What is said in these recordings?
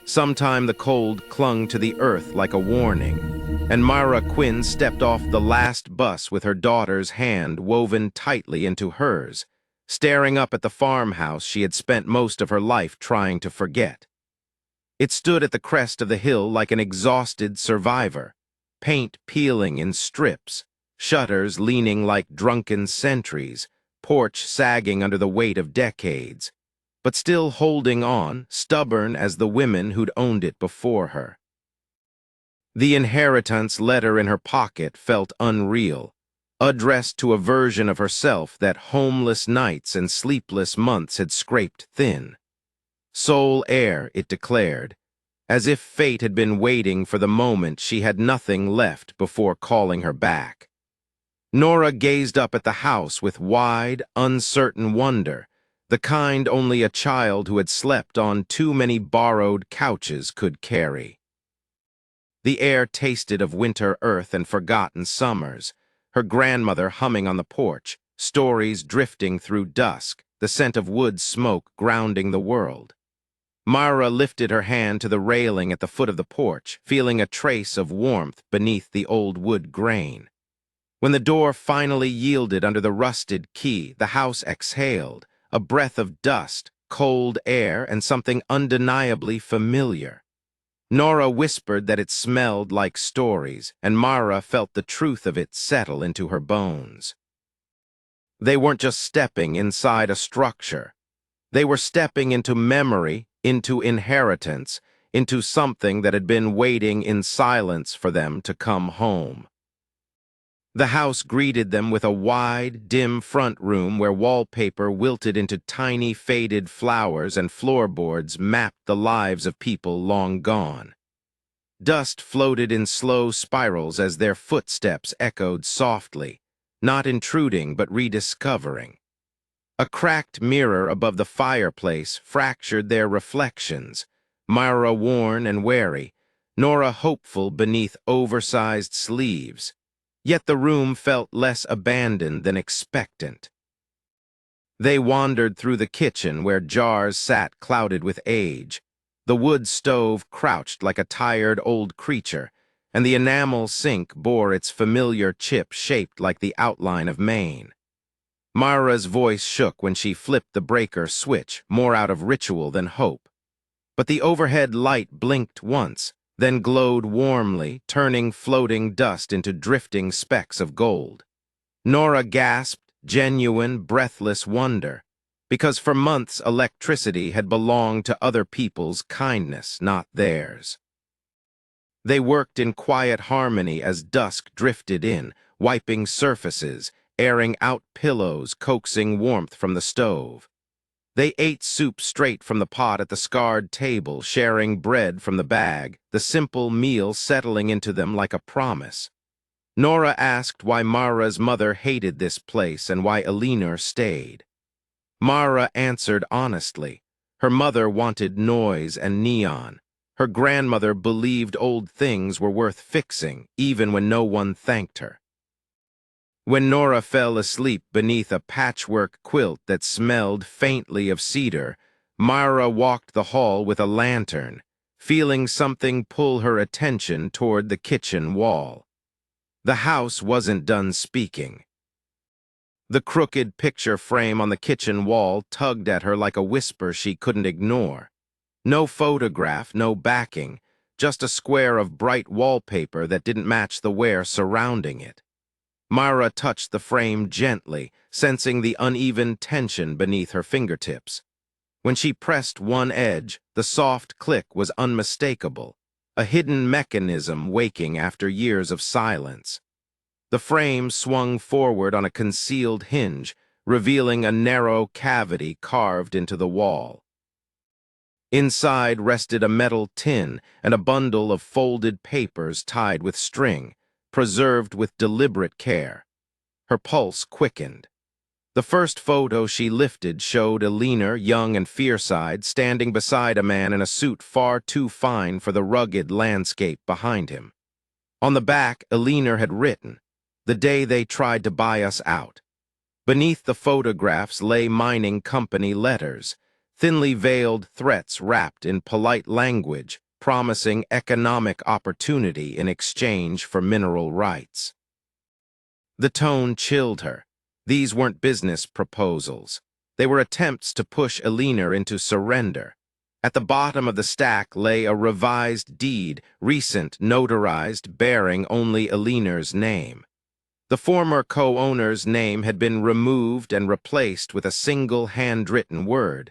Sometime the cold clung to the earth like a warning, and Myra Quinn stepped off the last bus with her daughter's hand woven tightly into hers, staring up at the farmhouse she had spent most of her life trying to forget. It stood at the crest of the hill like an exhausted survivor, paint peeling in strips, shutters leaning like drunken sentries, porch sagging under the weight of decades, but still holding on, stubborn as the women who'd owned it before her. The inheritance letter in her pocket felt unreal, addressed to a version of herself that homeless nights and sleepless months had scraped thin. Sole heir, it declared, as if fate had been waiting for the moment she had nothing left before calling her back. Nora gazed up at the house with wide, uncertain wonder, the kind only a child who had slept on too many borrowed couches could carry. The air tasted of winter earth and forgotten summers, her grandmother humming on the porch, stories drifting through dusk, the scent of wood smoke grounding the world. Myra lifted her hand to the railing at the foot of the porch, feeling a trace of warmth beneath the old wood grain. When the door finally yielded under the rusted key, the house exhaled, a breath of dust, cold air, and something undeniably familiar. Nora whispered that it smelled like stories, and Myra felt the truth of it settle into her bones. They weren't just stepping inside a structure. They were stepping into memory, into inheritance, into something that had been waiting in silence for them to come home. The house greeted them with a wide, dim front room where wallpaper wilted into tiny, faded flowers and floorboards mapped the lives of people long gone. Dust floated in slow spirals as their footsteps echoed softly, not intruding but rediscovering. A cracked mirror above the fireplace fractured their reflections, Myra worn and wary, Nora hopeful beneath oversized sleeves. Yet the room felt less abandoned than expectant. They wandered through the kitchen where jars sat clouded with age. The wood stove crouched like a tired old creature, and the enamel sink bore its familiar chip shaped like the outline of Maine. Myra's voice shook when she flipped the breaker switch, more out of ritual than hope. But the overhead light blinked once, then glowed warmly, turning floating dust into drifting specks of gold. Nora gasped genuine, breathless wonder, because for months electricity had belonged to other people's kindness, not theirs. They worked in quiet harmony as dusk drifted in, wiping surfaces, airing out pillows, coaxing warmth from the stove. They ate soup straight from the pot at the scarred table, sharing bread from the bag, the simple meal settling into them like a promise. Nora asked why Mara's mother hated this place and why Elinor stayed. Mara answered honestly. Her mother wanted noise and neon. Her grandmother believed old things were worth fixing, even when no one thanked her. When Nora fell asleep beneath a patchwork quilt that smelled faintly of cedar, Myra walked the hall with a lantern, feeling something pull her attention toward the kitchen wall. The house wasn't done speaking. The crooked picture frame on the kitchen wall tugged at her like a whisper she couldn't ignore. No photograph, no backing, just a square of bright wallpaper that didn't match the wear surrounding it. Myra touched the frame gently, sensing the uneven tension beneath her fingertips. When she pressed one edge, the soft click was unmistakable, a hidden mechanism waking after years of silence. The frame swung forward on a concealed hinge, revealing a narrow cavity carved into the wall. Inside rested a metal tin and a bundle of folded papers tied with string, preserved with deliberate care. Her pulse quickened. The first photo she lifted showed Elinor, young and fierce-eyed, standing beside a man in a suit far too fine for the rugged landscape behind him. On the back, Elinor had written, "The day they tried to buy us out." Beneath the photographs lay mining company letters, thinly veiled threats wrapped in polite language, promising economic opportunity in exchange for mineral rights. The tone chilled her. These weren't business proposals. They were attempts to push Elinor into surrender. At the bottom of the stack lay a revised deed, recent, notarized, bearing only Elinor's name. The former co-owner's name had been removed and replaced with a single handwritten word.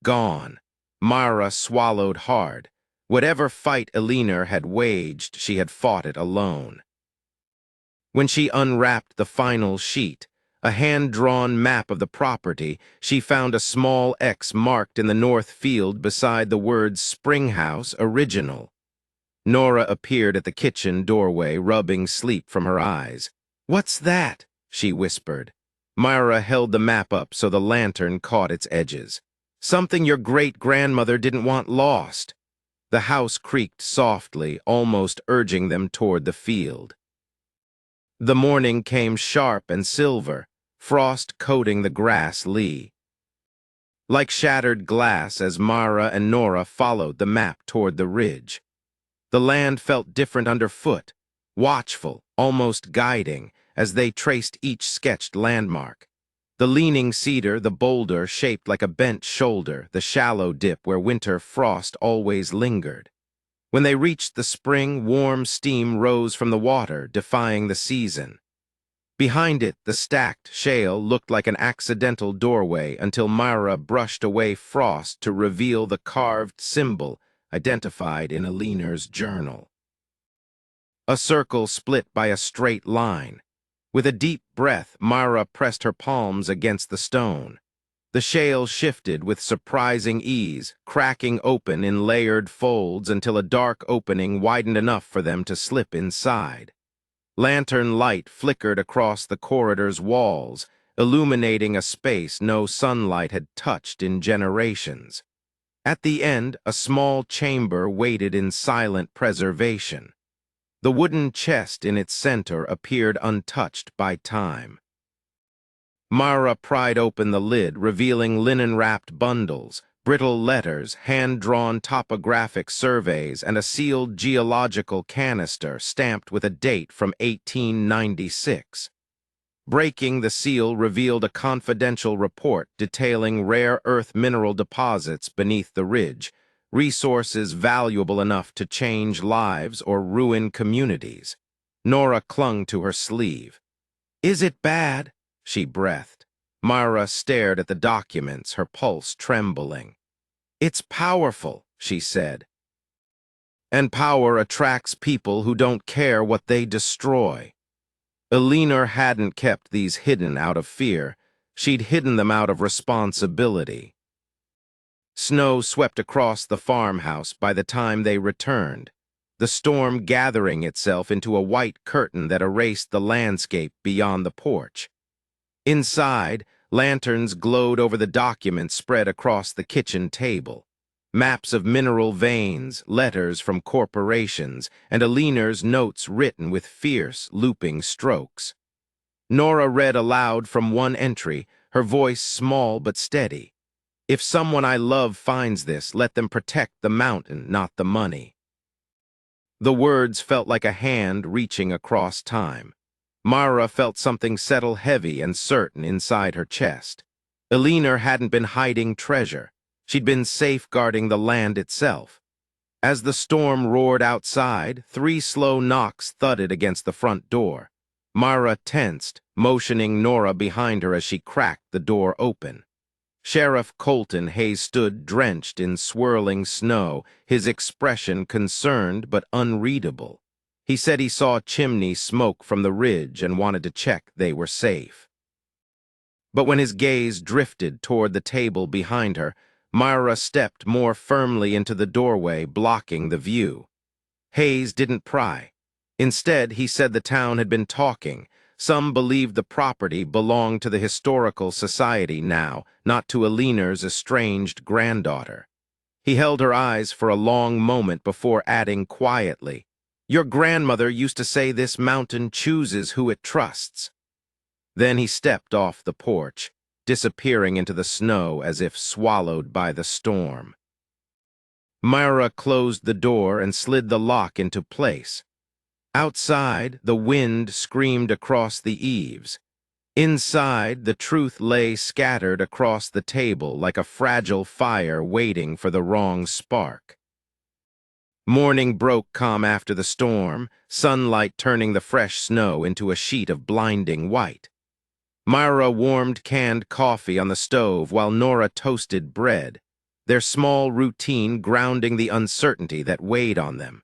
Gone. Myra swallowed hard. Whatever fight Elinor had waged, she had fought it alone. When she unwrapped the final sheet, a hand-drawn map of the property, she found a small X marked in the north field beside the words Springhouse Original. Nora appeared at the kitchen doorway, rubbing sleep from her eyes. "What's that?" she whispered. Myra held the map up so the lantern caught its edges. "Something your great-grandmother didn't want lost." The house creaked softly, almost urging them toward the field. The morning came sharp and silver, frost coating the grass lee. Like shattered glass as Myra and Nora followed the map toward the ridge. The land felt different underfoot, watchful, almost guiding, as they traced each sketched landmark. The leaning cedar, the boulder shaped like a bent shoulder, the shallow dip where winter frost always lingered. When they reached the spring, warm steam rose from the water, defying the season. Behind it, the stacked shale looked like an accidental doorway until Myra brushed away frost to reveal the carved symbol identified in Elinor's journal. A circle split by a straight line. With a deep breath, Myra pressed her palms against the stone. The shale shifted with surprising ease, cracking open in layered folds until a dark opening widened enough for them to slip inside. Lantern light flickered across the corridor's walls, illuminating a space no sunlight had touched in generations. At the end, a small chamber waited in silent preservation. The wooden chest in its center appeared untouched by time. Myra pried open the lid, revealing linen-wrapped bundles, brittle letters, hand-drawn topographic surveys, and a sealed geological canister stamped with a date from 1896. Breaking the seal revealed a confidential report detailing rare earth mineral deposits beneath the ridge, resources valuable enough to change lives or ruin communities. Nora clung to her sleeve. "Is it bad?" she breathed. Myra stared at the documents, her pulse trembling. "It's powerful," she said. "And power attracts people who don't care what they destroy." Elinor hadn't kept these hidden out of fear. She'd hidden them out of responsibility. Snow swept across the farmhouse by the time they returned, the storm gathering itself into a white curtain that erased the landscape beyond the porch. Inside, lanterns glowed over the documents spread across the kitchen table. Maps of mineral veins, letters from corporations, and Elinor's notes written with fierce, looping strokes. Nora read aloud from one entry, her voice small but steady. "If someone I love finds this, let them protect the mountain, not the money." The words felt like a hand reaching across time. Myra felt something settle heavy and certain inside her chest. Elinor hadn't been hiding treasure. She'd been safeguarding the land itself. As the storm roared outside, 3 slow knocks thudded against the front door. Myra tensed, motioning Nora behind her as she cracked the door open. Sheriff Colton Hayes stood drenched in swirling snow, his expression concerned but unreadable. He said he saw chimney smoke from the ridge and wanted to check they were safe. But when his gaze drifted toward the table behind her, Myra stepped more firmly into the doorway, blocking the view. Hayes didn't pry. Instead, he said the town had been talking. Some believed the property belonged to the Historical Society now, not to Elinor's estranged granddaughter. He held her eyes for a long moment before adding quietly, "Your grandmother used to say this mountain chooses who it trusts." Then he stepped off the porch, disappearing into the snow as if swallowed by the storm. Myra closed the door and slid the lock into place. Outside, the wind screamed across the eaves. Inside, the truth lay scattered across the table like a fragile fire waiting for the wrong spark. Morning broke calm after the storm, sunlight turning the fresh snow into a sheet of blinding white. Myra warmed canned coffee on the stove while Nora toasted bread, their small routine grounding the uncertainty that weighed on them.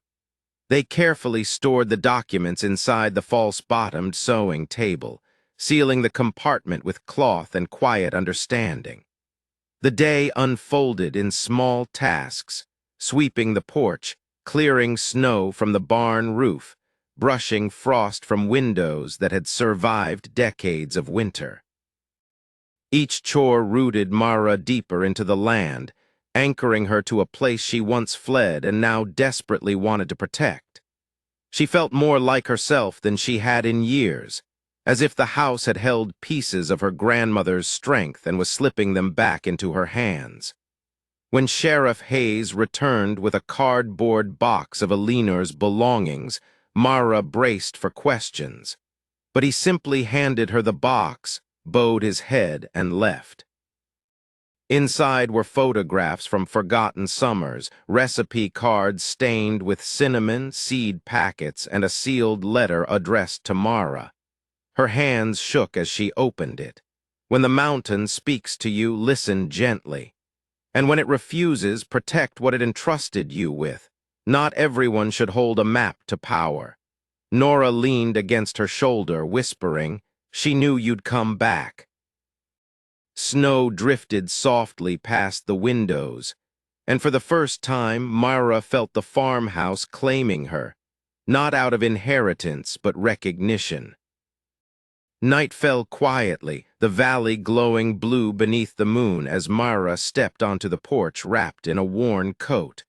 They carefully stored the documents inside the false-bottomed sewing table, sealing the compartment with cloth and quiet understanding. The day unfolded in small tasks, sweeping the porch, clearing snow from the barn roof, brushing frost from windows that had survived decades of winter. Each chore rooted Mara deeper into the land, anchoring her to a place she once fled and now desperately wanted to protect. She felt more like herself than she had in years, as if the house had held pieces of her grandmother's strength and was slipping them back into her hands. When Sheriff Hayes returned with a cardboard box of Eleanor's belongings, Mara braced for questions. But he simply handed her the box, bowed his head, and left. Inside were photographs from forgotten summers, recipe cards stained with cinnamon, seed packets, and a sealed letter addressed to Mara. Her hands shook as she opened it. When the mountain speaks to you, listen gently. And when it refuses, protect what it entrusted you with. Not everyone should hold a map to power. Nora leaned against her shoulder, whispering, "She knew you'd come back." Snow drifted softly past the windows, and for the first time, Myra felt the farmhouse claiming her, not out of inheritance, but recognition. Night fell quietly, the valley glowing blue beneath the moon as Myra stepped onto the porch wrapped in a worn coat.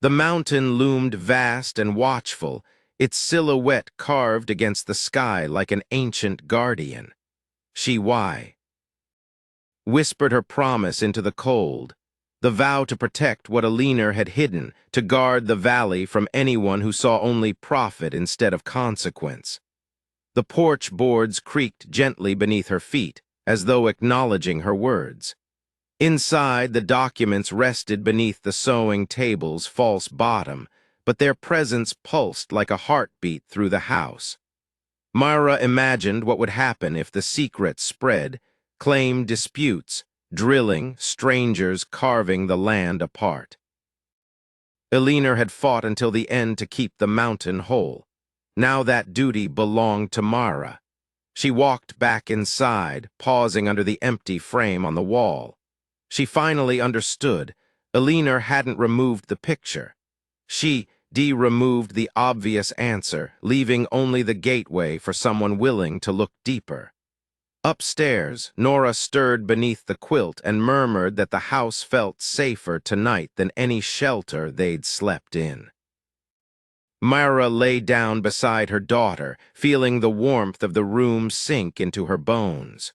The mountain loomed vast and watchful, its silhouette carved against the sky like an ancient guardian. She whispered her promise into the cold, the vow to protect what Eleanor had hidden, to guard the valley from anyone who saw only profit instead of consequence. The porch boards creaked gently beneath her feet, as though acknowledging her words. Inside, the documents rested beneath the sewing table's false bottom, but their presence pulsed like a heartbeat through the house. Myra imagined what would happen if the secret spread, claim disputes, drilling, strangers carving the land apart. Eleanor had fought until the end to keep the mountain whole. Now that duty belonged to Myra. She walked back inside, pausing under the empty frame on the wall. She finally understood. Eleanor hadn't removed the picture. She removed the obvious answer, leaving only the gateway for someone willing to look deeper. Upstairs, Nora stirred beneath the quilt and murmured that the house felt safer tonight than any shelter they'd slept in. Myra lay down beside her daughter, feeling the warmth of the room sink into her bones.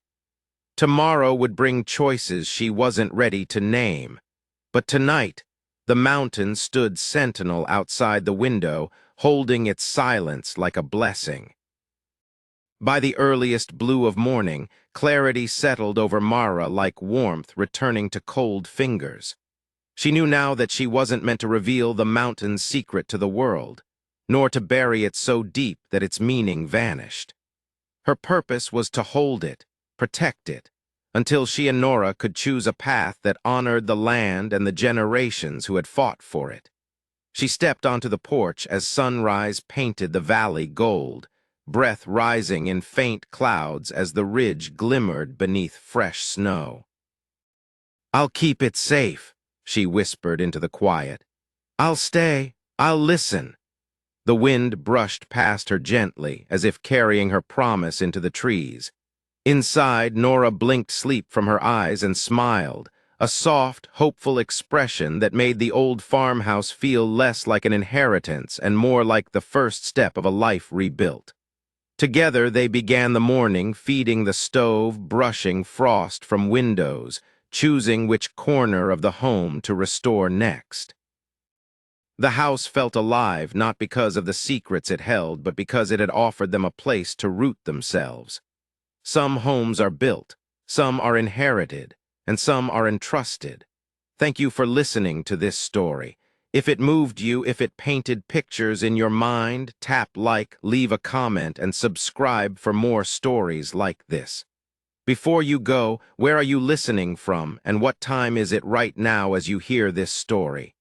Tomorrow would bring choices she wasn't ready to name, but tonight, the mountain stood sentinel outside the window, holding its silence like a blessing. By the earliest blue of morning, clarity settled over Myra like warmth returning to cold fingers. She knew now that she wasn't meant to reveal the mountain's secret to the world, nor to bury it so deep that its meaning vanished. Her purpose was to hold it, protect it, until she and Nora could choose a path that honored the land and the generations who had fought for it. She stepped onto the porch as sunrise painted the valley gold, breath rising in faint clouds as the ridge glimmered beneath fresh snow. "I'll keep it safe," she whispered into the quiet. "I'll stay. I'll listen." The wind brushed past her gently, as if carrying her promise into the trees. Inside, Nora blinked sleep from her eyes and smiled, a soft, hopeful expression that made the old farmhouse feel less like an inheritance and more like the first step of a life rebuilt. Together they began the morning, feeding the stove, brushing frost from windows, choosing which corner of the home to restore next. The house felt alive not because of the secrets it held, but because it had offered them a place to root themselves. Some homes are built, some are inherited, and some are entrusted. Thank you for listening to this story. If it moved you, if it painted pictures in your mind, tap like, leave a comment, and subscribe for more stories like this. Before you go, where are you listening from, and what time is it right now as you hear this story?